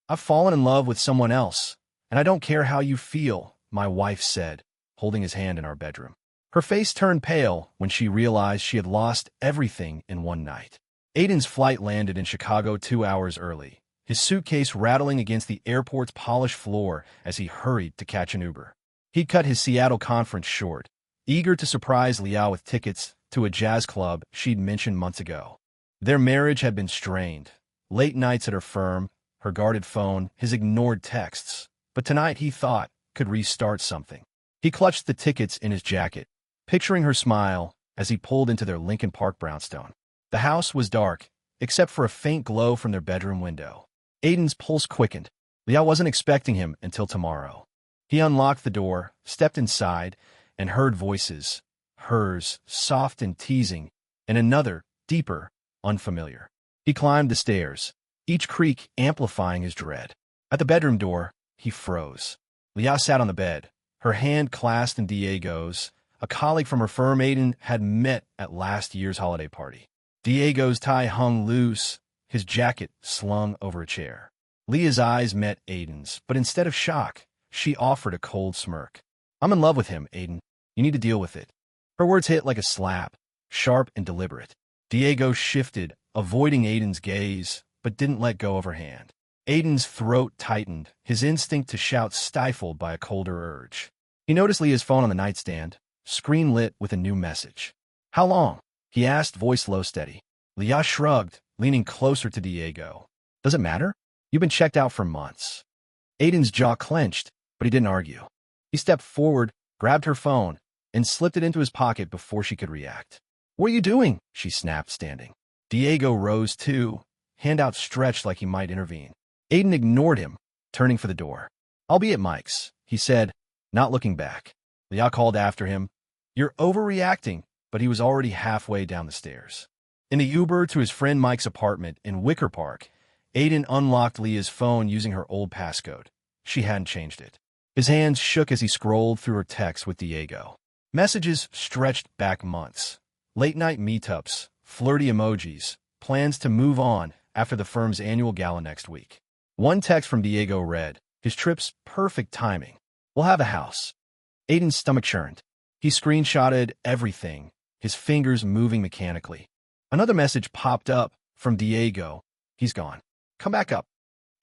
I've fallen in love with someone else, and I don't care how you feel, my wife said, holding his hand in our bedroom. Her face turned pale when she realized she had lost everything in one night. Aiden's flight landed in Chicago 2 hours early, his suitcase rattling against the airport's polished floor as he hurried to catch an Uber. He'd cut his Seattle conference short, eager to surprise Leah with tickets to a jazz club she'd mentioned months ago. Their marriage had been strained. Late nights at her firm, her guarded phone, his ignored texts. But tonight, he thought, could restart something. He clutched the tickets in his jacket, picturing her smile as he pulled into their Lincoln Park brownstone. The house was dark, except for a faint glow from their bedroom window. Aiden's pulse quickened. Leah wasn't expecting him until tomorrow. He unlocked the door, stepped inside, and heard voices, hers, soft and teasing, and another, deeper, unfamiliar. He climbed the stairs, each creak amplifying his dread. At the bedroom door, he froze. Leah sat on the bed, her hand clasped in Diego's. A colleague from her firm Aiden had met at last year's holiday party. Diego's tie hung loose, his jacket slung over a chair. Leah's eyes met Aiden's, but instead of shock, she offered a cold smirk. I'm in love with him, Aiden. You need to deal with it. Her words hit like a slap, sharp and deliberate. Diego shifted, avoiding Aiden's gaze, but didn't let go of her hand. Aiden's throat tightened, his instinct to shout stifled by a colder urge. He noticed Leah's phone on the nightstand, screen lit with a new message. How long? He asked, voice low steady. Leah shrugged, leaning closer to Diego. Does it matter? You've been checked out for months. Aiden's jaw clenched, but he didn't argue. He stepped forward, grabbed her phone, and slipped it into his pocket before she could react. What are you doing? She snapped, standing. Diego rose too, hand outstretched like he might intervene. Aiden ignored him, turning for the door. I'll be at Mike's, he said, not looking back. Leah called after him. You're overreacting, but he was already halfway down the stairs. In the Uber to his friend Mike's apartment in Wicker Park, Aiden unlocked Leah's phone using her old passcode. She hadn't changed it. His hands shook as he scrolled through her texts with Diego. Messages stretched back months. Late-night meetups, flirty emojis, plans to move on after the firm's annual gala next week. One text from Diego read, his trip's perfect timing. We'll have a house. Aiden's stomach churned. He screenshotted everything, his fingers moving mechanically. Another message popped up from Diego. He's gone. Come back up.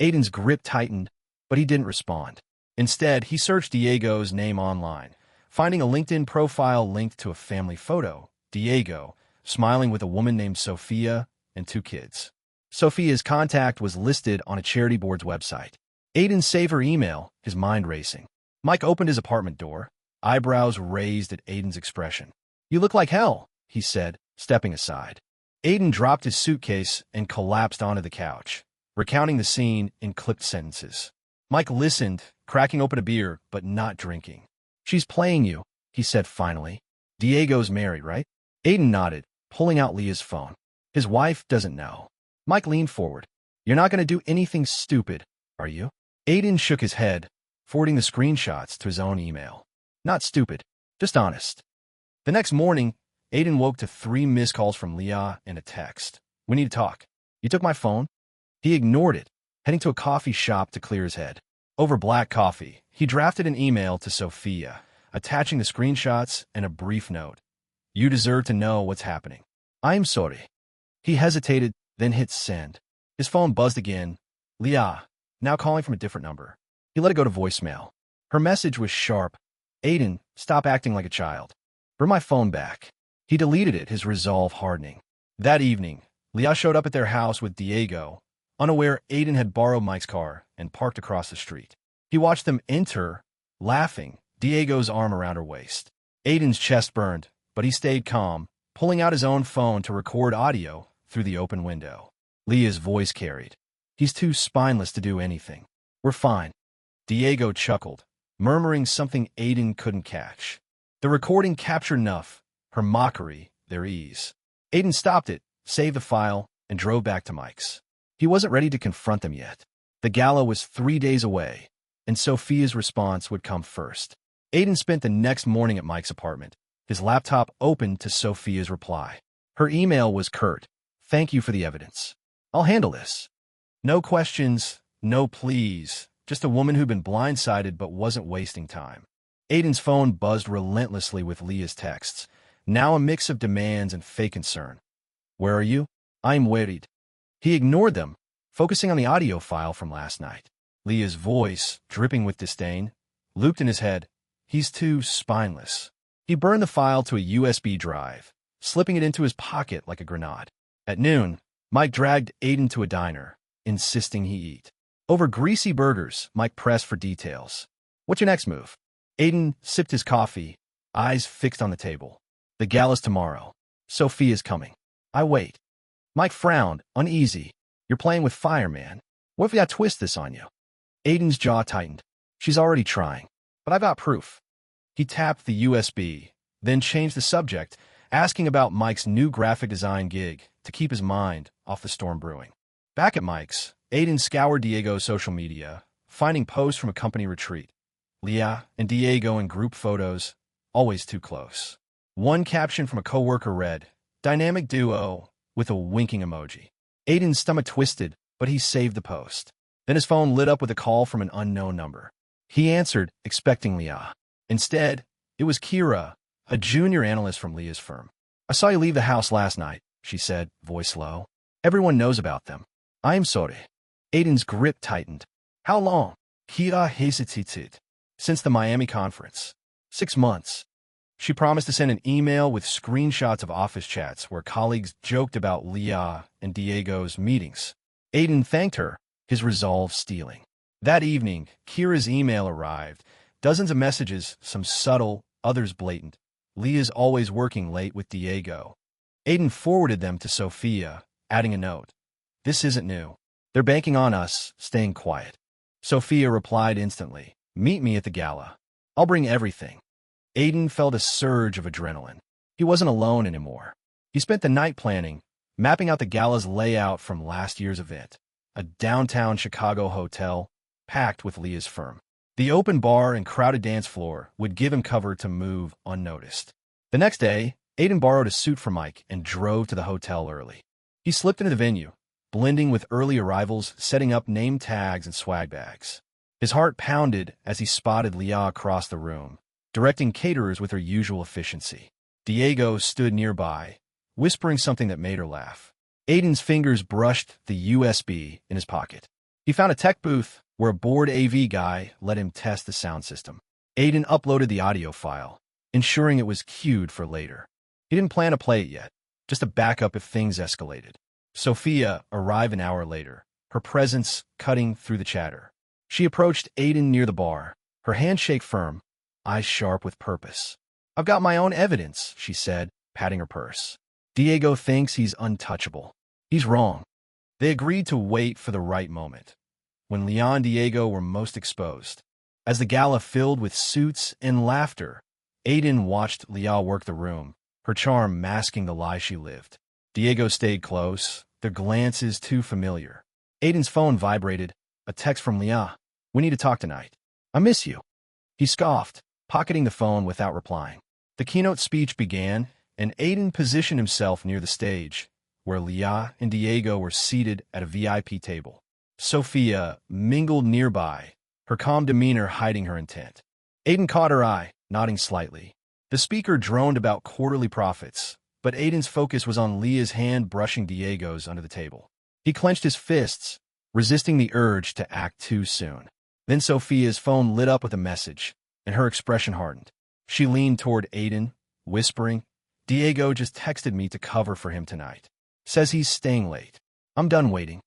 Aiden's grip tightened, but he didn't respond. Instead, he searched Diego's name online, finding a LinkedIn profile linked to a family photo. Diego, smiling with a woman named Sophia and 2 kids. Sophia's contact was listed on a charity board's website. Aiden saved her email, his mind racing. Mike opened his apartment door, eyebrows raised at Aiden's expression. You look like hell, he said, stepping aside. Aiden dropped his suitcase and collapsed onto the couch, recounting the scene in clipped sentences. Mike listened, cracking open a beer, but not drinking. She's playing you, he said finally. Diego's married, right? Aiden nodded, pulling out Leah's phone. His wife doesn't know. Mike leaned forward. You're not going to do anything stupid, are you? Aiden shook his head, forwarding the screenshots to his own email. Not stupid, just honest. The next morning, Aiden woke to 3 missed calls from Leah and a text. We need to talk. You took my phone? He ignored it, heading to a coffee shop to clear his head. Over black coffee, he drafted an email to Sophia, attaching the screenshots and a brief note. You deserve to know what's happening. I'm sorry. He hesitated, then hit send. His phone buzzed again. Leah, now calling from a different number. He let it go to voicemail. Her message was sharp. Aiden, stop acting like a child. Bring my phone back. He deleted it, his resolve hardening. That evening, Leah showed up at their house with Diego, unaware Aiden had borrowed Mike's car and parked across the street. He watched them enter, laughing, Diego's arm around her waist. Aiden's chest burned, but he stayed calm, pulling out his own phone to record audio through the open window. Leah's voice carried. He's too spineless to do anything. We're fine. Diego chuckled, murmuring something Aiden couldn't catch. The recording captured enough, her mockery, their ease. Aiden stopped it, saved the file, and drove back to Mike's. He wasn't ready to confront them yet. The gala was 3 days away, and Sophia's response would come first. Aiden spent the next morning at Mike's apartment, his laptop open to Sophia's reply. Her email was curt. Thank you for the evidence. I'll handle this. No questions, No, please. Just a woman who'd been blindsided but wasn't wasting time. Aiden's phone buzzed relentlessly with Leah's texts, now a mix of demands and fake concern. Where are you? I'm worried. He ignored them, focusing on the audio file from last night. Leah's voice, dripping with disdain, looped in his head. He's too spineless. He burned the file to a USB drive, slipping it into his pocket like a grenade. At noon, Mike dragged Aiden to a diner, insisting he eat. Over greasy burgers, Mike pressed for details. What's your next move? Aiden sipped his coffee, eyes fixed on the table. The gala's tomorrow. Sophia's coming. I wait. Mike frowned, uneasy. You're playing with fire, man. What if I twist this on you? Aiden's jaw tightened. She's already trying. But I've got proof. He tapped the USB, then changed the subject, asking about Mike's new graphic design gig to keep his mind off the storm brewing. Back at Mike's, Aiden scoured Diego's social media, finding posts from a company retreat. Leah and Diego in group photos, always too close. One caption from a coworker read, "Dynamic duo," with a winking emoji. Aiden's stomach twisted, but he saved the post. Then his phone lit up with a call from an unknown number. He answered, expecting Leah. Instead, it was Kira, a junior analyst from Leah's firm. I saw you leave the house last night, she said, voice low. Everyone knows about them. I'm sorry. Aiden's grip tightened. How long? Kira hesitated. Since the Miami conference. 6 months. She promised to send an email with screenshots of office chats where colleagues joked about Leah and Diego's meetings. Aiden thanked her, his resolve stealing. That evening, Kira's email arrived. Dozens of messages, some subtle, others blatant. Leah's always working late with Diego. Aiden forwarded them to Sophia, adding a note. This isn't new. They're banking on us, staying quiet. Sophia replied instantly. Meet me at the gala. I'll bring everything. Aiden felt a surge of adrenaline. He wasn't alone anymore. He spent the night planning, mapping out the gala's layout from last year's event. A downtown Chicago hotel, packed with Leah's firm. The open bar and crowded dance floor would give him cover to move unnoticed. The next day, Aiden borrowed a suit from Mike and drove to the hotel early. He slipped into the venue, blending with early arrivals, setting up name tags and swag bags. His heart pounded as he spotted Leah across the room, directing caterers with her usual efficiency. Diego stood nearby, whispering something that made her laugh. Aiden's fingers brushed the USB in his pocket. He found a tech booth where a bored AV guy let him test the sound system. Aiden uploaded the audio file, ensuring it was queued for later. He didn't plan to play it yet, just a backup if things escalated. Sophia arrived an hour later, her presence cutting through the chatter. She approached Aiden near the bar, her handshake firm, eyes sharp with purpose. I've got my own evidence, she said, patting her purse. Diego thinks he's untouchable. He's wrong. They agreed to wait for the right moment, when Leah and Diego were most exposed. As the gala filled with suits and laughter, Aiden watched Leah work the room, her charm masking the lie she lived. Diego stayed close, their glances too familiar. Aiden's phone vibrated, a text from Leah. We need to talk tonight. I miss you. He scoffed, pocketing the phone without replying. The keynote speech began, and Aiden positioned himself near the stage, where Leah and Diego were seated at a VIP table. Sophia mingled nearby, her calm demeanor hiding her intent. Aiden caught her eye, nodding slightly. The speaker droned about quarterly profits, but Aiden's focus was on Leah's hand brushing Diego's under the table. He clenched his fists, resisting the urge to act too soon. Then Sophia's phone lit up with a message, and her expression hardened. She leaned toward Aiden, whispering, Diego just texted me to cover for him tonight. Says he's staying late. I'm done waiting.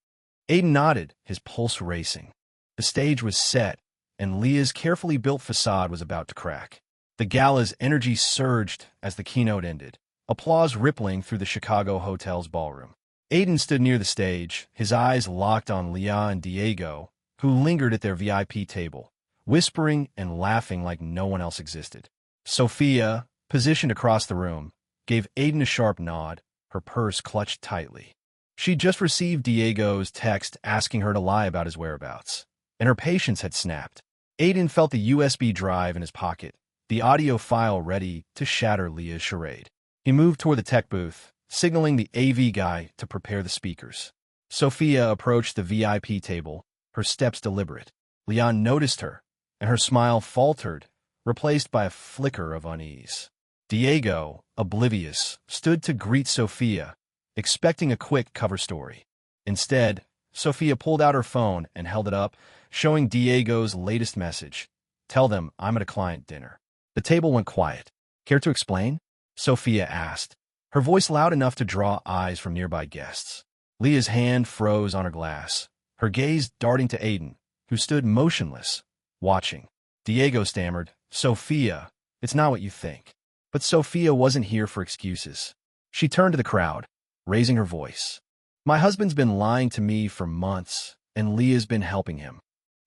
Aiden nodded, his pulse racing. The stage was set, and Leah's carefully built facade was about to crack. The gala's energy surged as the keynote ended, applause rippling through the Chicago hotel's ballroom. Aiden stood near the stage, his eyes locked on Leah and Diego, who lingered at their VIP table, whispering and laughing like no one else existed. Sophia, positioned across the room, gave Aiden a sharp nod, her purse clutched tightly. She'd just received Diego's text asking her to lie about his whereabouts, and her patience had snapped. Aiden felt the USB drive in his pocket, the audio file ready to shatter Leah's charade. He moved toward the tech booth, signaling the AV guy to prepare the speakers. Sophia approached the VIP table, her steps deliberate. Leon noticed her, and her smile faltered, replaced by a flicker of unease. Diego, oblivious, stood to greet Sophia, expecting a quick cover story. Instead, Sophia pulled out her phone and held it up, showing Diego's latest message. "Tell them I'm at a client dinner." The table went quiet. "Care to explain?" Sophia asked, her voice loud enough to draw eyes from nearby guests. Leah's hand froze on her glass, her gaze darting to Aiden, who stood motionless, watching. Diego stammered, "Sophia, it's not what you think." But Sophia wasn't here for excuses. She turned to the crowd, raising her voice. "My husband's been lying to me for months, and Leah's been helping him."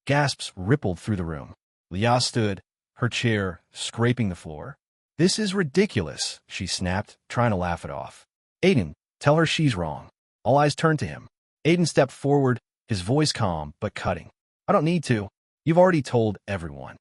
Gasps rippled through the room. Leah stood, her chair scraping the floor. "This is ridiculous," she snapped, trying to laugh it off. "Aiden, tell her she's wrong." All eyes turned to him. Aiden stepped forward, his voice calm but cutting. "I don't need to. You've already told everyone."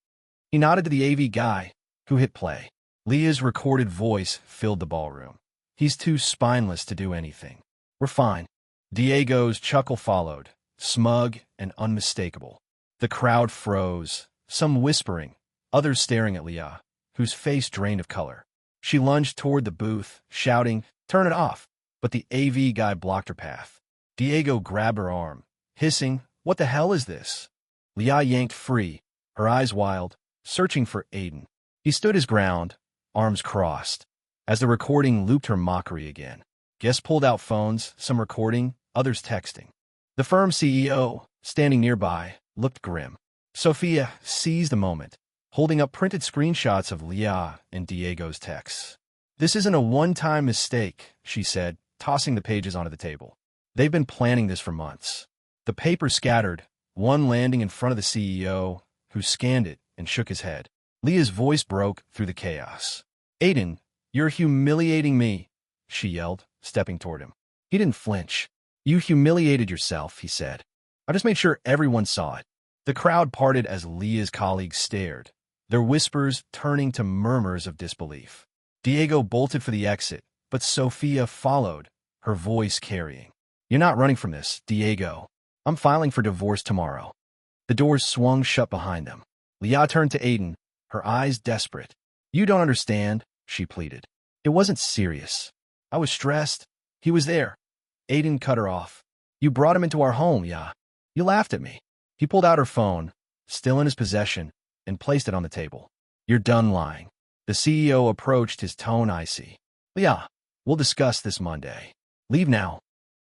He nodded to the AV guy, who hit play. Leah's recorded voice filled the ballroom. "He's too spineless to do anything. We're fine." Diego's chuckle followed, smug and unmistakable. The crowd froze, some whispering, others staring at Leah, whose face drained of color. She lunged toward the booth, shouting, "Turn it off!" But the AV guy blocked her path. Diego grabbed her arm, hissing, "What the hell is this?" Leah yanked free, her eyes wild, searching for Aiden. He stood his ground, arms crossed. As the recording looped her mockery again, guests pulled out phones, some recording, others texting. The firm's CEO, standing nearby, looked grim. Sophia seized the moment, holding up printed screenshots of Leah and Diego's texts. "This isn't a one-time mistake," she said, tossing the pages onto the table. "They've been planning this for months." The paper scattered, one landing in front of the CEO, who scanned it and shook his head. Leah's voice broke through the chaos. "Aiden, you're humiliating me," she yelled, stepping toward him. He didn't flinch. "You humiliated yourself," he said. "I just made sure everyone saw it." The crowd parted as Leah's colleagues stared, their whispers turning to murmurs of disbelief. Diego bolted for the exit, but Sophia followed, her voice carrying. "You're not running from this, Diego. I'm filing for divorce tomorrow." The doors swung shut behind them. Leah turned to Aiden, her eyes desperate. "You don't understand," she pleaded. "It wasn't serious. I was stressed. He was there." Aiden cut her off. "You brought him into our home, yeah. You laughed at me." He pulled out her phone, still in his possession, and placed it on the table. "You're done lying." The CEO approached, his tone icy. "Leah, we'll discuss this Monday. Leave now."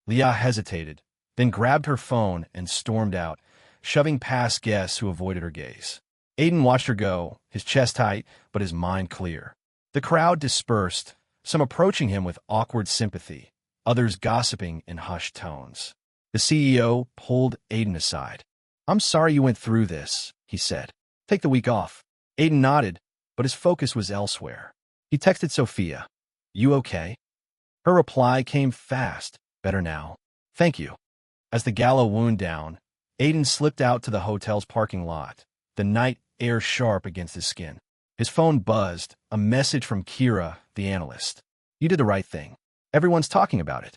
Leah hesitated, then grabbed her phone and stormed out, shoving past guests who avoided her gaze. Aiden watched her go, his chest tight, but his mind clear. The crowd dispersed, some approaching him with awkward sympathy, others gossiping in hushed tones. The CEO pulled Aiden aside. "I'm sorry you went through this," he said. "Take the week off." Aiden nodded, but his focus was elsewhere. He texted Sophia, "You okay?" Her reply came fast. "Better now. Thank you." As the gala wound down, Aiden slipped out to the hotel's parking lot, the night air sharp against his skin. His phone buzzed, a message from Kira, the analyst. "You did the right thing. Everyone's talking about it."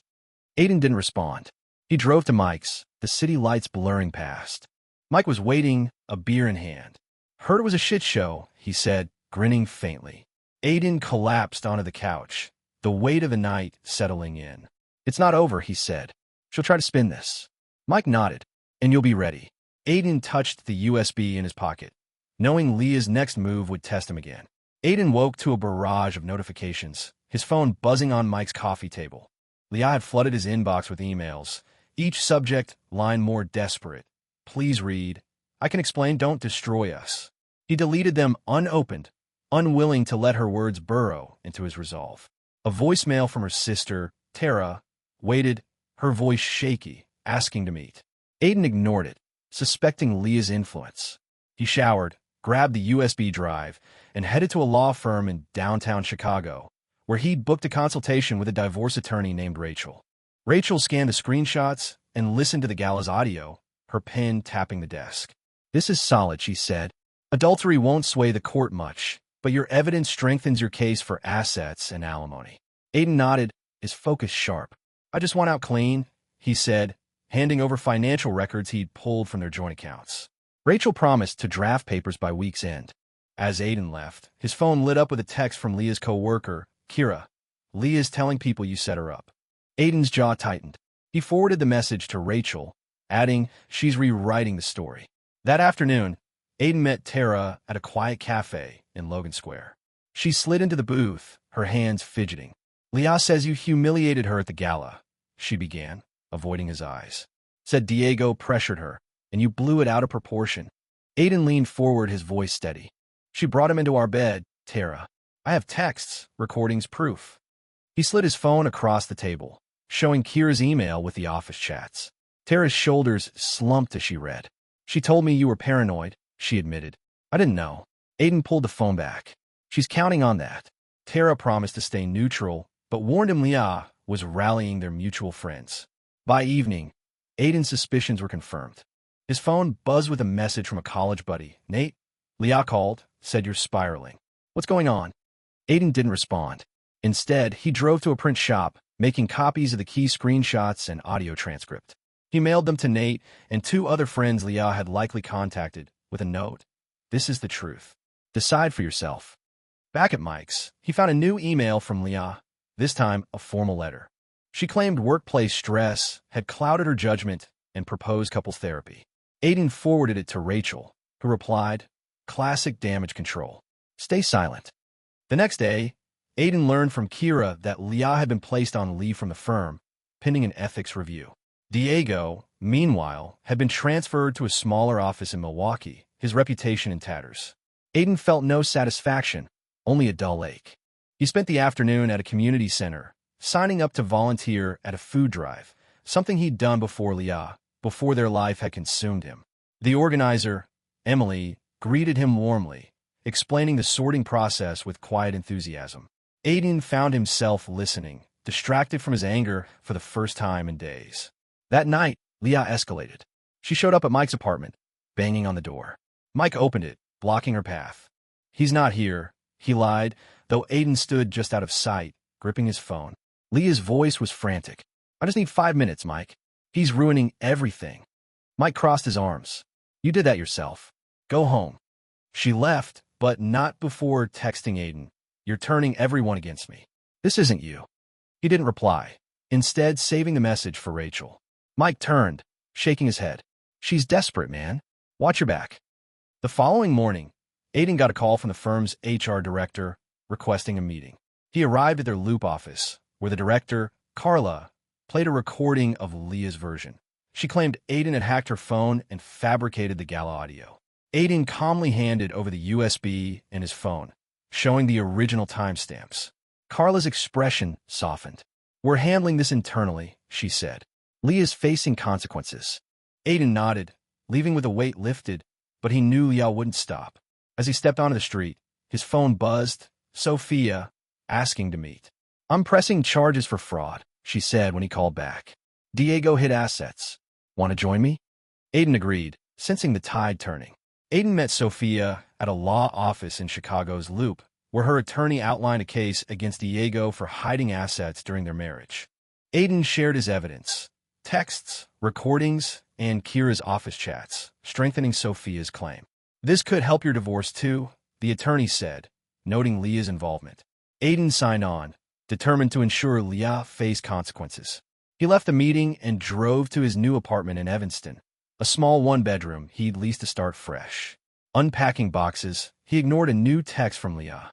Aiden didn't respond. He drove to Mike's, the city lights blurring past. Mike was waiting, a beer in hand. "Heard it was a shit show," he said, grinning faintly. Aiden collapsed onto the couch, the weight of the night settling in. "It's not over," he said. "She'll try to spin this." Mike nodded. "And you'll be ready." Aiden touched the USB in his pocket, knowing Leah's next move would test him again. Aiden woke to a barrage of notifications, his phone buzzing on Mike's coffee table. Leah had flooded his inbox with emails, each subject line more desperate. "Please read. I can explain. Don't destroy us." He deleted them unopened, unwilling to let her words burrow into his resolve. A voicemail from her sister, Tara, waited, her voice shaky, asking to meet. Aiden ignored it, suspecting Leah's influence. He showered, grabbed the USB drive, and headed to a law firm in downtown Chicago, where he'd booked a consultation with a divorce attorney named Rachel. Rachel scanned the screenshots and listened to the gala's audio, her pen tapping the desk. "This is solid," she said. "Adultery won't sway the court much, but your evidence strengthens your case for assets and alimony." Aiden nodded, his focus sharp. "I just want out clean," he said, handing over financial records he'd pulled from their joint accounts. Rachel promised to draft papers by week's end. As Aiden left, his phone lit up with a text from Leah's co-worker, Kira. "Leah's telling people you set her up." Aiden's jaw tightened. He forwarded the message to Rachel, adding, "She's rewriting the story." That afternoon, Aiden met Tara at a quiet cafe in Logan Square. She slid into the booth, her hands fidgeting. "Leah says you humiliated her at the gala," she began, avoiding his eyes. "Said Diego pressured her, and you blew it out of proportion." Aiden leaned forward, his voice steady. "She brought him into our bed, Tara. I have texts, recordings, proof." He slid his phone across the table, showing Kira's email with the office chats. Tara's shoulders slumped as she read. "She told me you were paranoid," she admitted. "I didn't know." Aiden pulled the phone back. "She's counting on that." Tara promised to stay neutral, but warned him Leah was rallying their mutual friends. By evening, Aiden's suspicions were confirmed. His phone buzzed with a message from a college buddy. "Nate, Leah called, said you're spiraling. What's going on?" Aiden didn't respond. Instead, he drove to a print shop, making copies of the key screenshots and audio transcript. He mailed them to Nate and two other friends Leah had likely contacted, with a note. "This is the truth. Decide for yourself." Back at Mike's, he found a new email from Leah, this time a formal letter. She claimed workplace stress had clouded her judgment and proposed couples therapy. Aiden forwarded it to Rachel, who replied, "Classic damage control. Stay silent." The next day, Aiden learned from Kira that Leah had been placed on leave from the firm, pending an ethics review. Diego, meanwhile, had been transferred to a smaller office in Milwaukee, his reputation in tatters. Aiden felt no satisfaction, only a dull ache. He spent the afternoon at a community center, signing up to volunteer at a food drive, something he'd done before Leah, before their life had consumed him. The organizer, Emily, greeted him warmly, explaining the sorting process with quiet enthusiasm. Aiden found himself listening, distracted from his anger for the first time in days. That night, Leah escalated. She showed up at Mike's apartment, banging on the door. Mike opened it, blocking her path. "He's not here," he lied, though Aiden stood just out of sight, gripping his phone. Leah's voice was frantic. "I just need 5 minutes, Mike. He's ruining everything." Mike crossed his arms. "You did that yourself. Go home." She left, but not before texting Aiden, "You're turning everyone against me. This isn't you." He didn't reply, instead saving the message for Rachel. Mike turned, shaking his head. "She's desperate, man. Watch your back." The following morning, Aiden got a call from the firm's HR director requesting a meeting. He arrived at their Loop office, where the director, Carla, played a recording of Leah's version. She claimed Aiden had hacked her phone and fabricated the gala audio. Aiden calmly handed over the USB and his phone, showing the original timestamps. Carla's expression softened. "We're handling this internally," she said. "Leah's facing consequences." Aiden nodded, leaving with a weight lifted, but he knew Leah wouldn't stop. As he stepped onto the street, his phone buzzed. Sophia, asking to meet. "I'm pressing charges for fraud," she said when he called back. "Diego hid assets. Want to join me?" Aiden agreed, sensing the tide turning. Aiden met Sophia at a law office in Chicago's Loop, where her attorney outlined a case against Diego for hiding assets during their marriage. Aiden shared his evidence, texts, recordings, and Kira's office chats, strengthening Sophia's claim. "This could help your divorce too," the attorney said, noting Leah's involvement. Aiden signed on, determined to ensure Leah faced consequences. He left the meeting and drove to his new apartment in Evanston, a small one-bedroom he'd leased to start fresh. Unpacking boxes, he ignored a new text from Leah.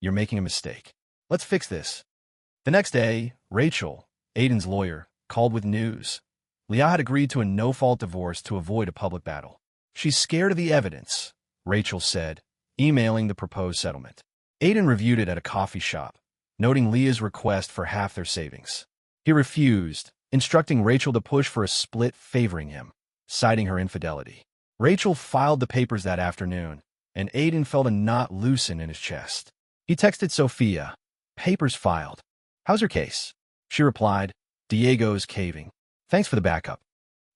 "You're making a mistake. Let's fix this." The next day, Rachel, Aiden's lawyer, called with news. Leah had agreed to a no-fault divorce to avoid a public battle. "She's scared of the evidence," Rachel said, emailing the proposed settlement. Aiden reviewed it at a coffee shop, noting Leah's request for half their savings. He refused, instructing Rachel to push for a split favoring him, citing her infidelity. Rachel filed the papers that afternoon, and Aiden felt a knot loosen in his chest. He texted Sophia, "Papers filed. How's your case?" She replied, "Diego's caving. Thanks for the backup."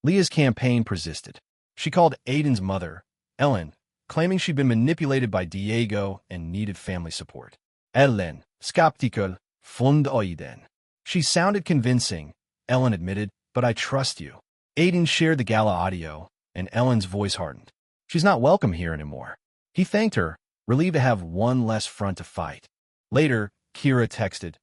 Leah's campaign persisted. She called Aiden's mother, Ellen, claiming she'd been manipulated by Diego and needed family support. "Ellen, skeptical, fund Aiden." She sounded convincing, Ellen admitted, "but I trust you." Aiden shared the gala audio, and Ellen's voice hardened. She's not welcome here anymore. He thanked her, relieved to have one less front to fight. Later, Kira texted.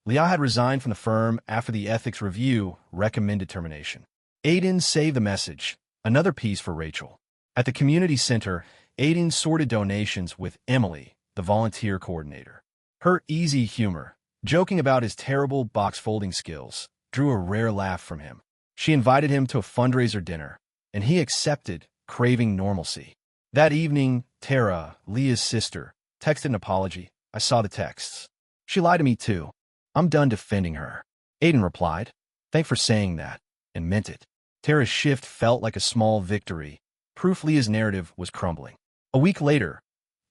Leah had resigned from the firm after the ethics review recommended termination. Aiden saved the message, another piece for Rachel. At the community center, Aiden sorted donations with Emily, the volunteer coordinator. Her easy humor, joking about his terrible box folding skills, drew a rare laugh from him. She invited him to a fundraiser dinner, and he accepted, craving normalcy. That evening, Tara, Leah's sister, texted an apology. I saw the texts. She lied to me too. I'm done defending her. Aiden replied, thanks for saying that, and meant it. Tara's shift felt like a small victory. Proof Leah's narrative was crumbling. A week later,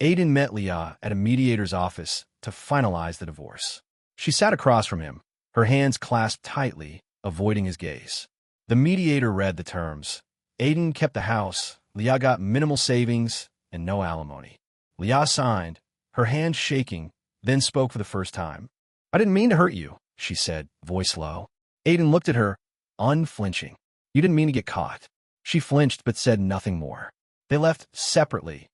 Aiden met Leah at a mediator's office to finalize the divorce. She sat across from him, her hands clasped tightly, avoiding his gaze. The mediator read the terms. Aiden kept the house, Leah got minimal savings, and no alimony. Leah signed, her hands shaking, then spoke for the first time. I didn't mean to hurt you, she said, voice low. Aiden looked at her, unflinching. You didn't mean to get caught. She flinched but said nothing more. They left separately,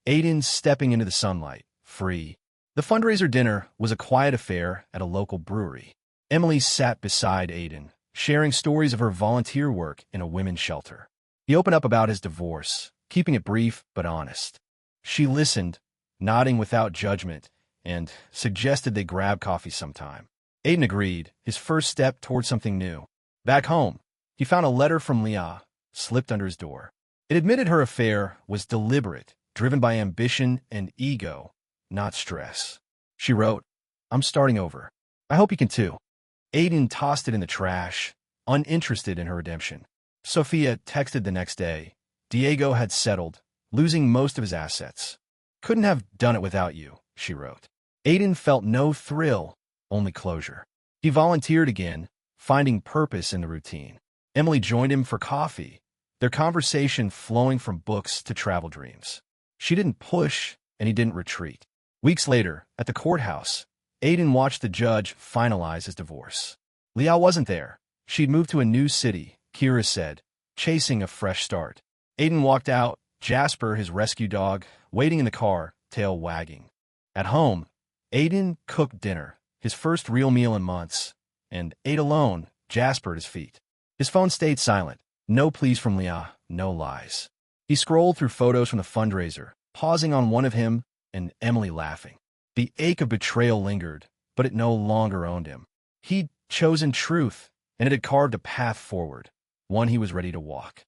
Aiden stepping into the sunlight, free. The fundraiser dinner was a quiet affair at a local brewery. Emily sat beside Aiden, sharing stories of her volunteer work in a women's shelter. He opened up about his divorce, keeping it brief but honest. She listened, nodding without judgment, and suggested they grab coffee sometime. Aiden agreed, his first step toward something new. Back home, he found a letter from Leah, slipped under his door. It admitted her affair was deliberate, driven by ambition and ego, not stress. She wrote, I'm starting over. I hope you can too. Aiden tossed it in the trash, uninterested in her redemption. Sophia texted the next day. Diego had settled, losing most of his assets. Couldn't have done it without you, she wrote. Aiden felt no thrill, only closure. He volunteered again, finding purpose in the routine. Emily joined him for coffee, their conversation flowing from books to travel dreams. She didn't push, and he didn't retreat. Weeks later, at the courthouse, Aiden watched the judge finalize his divorce. Leah wasn't there. She'd moved to a new city, Kira said, chasing a fresh start. Aiden walked out, Jasper, his rescue dog, waiting in the car, tail wagging. At home, Aiden cooked dinner, his first real meal in months, and ate alone, Jasper at his feet. His phone stayed silent. No pleas from Leah, no lies. He scrolled through photos from the fundraiser, pausing on one of him and Emily laughing. The ache of betrayal lingered, but it no longer owned him. He'd chosen truth, and it had carved a path forward, one he was ready to walk.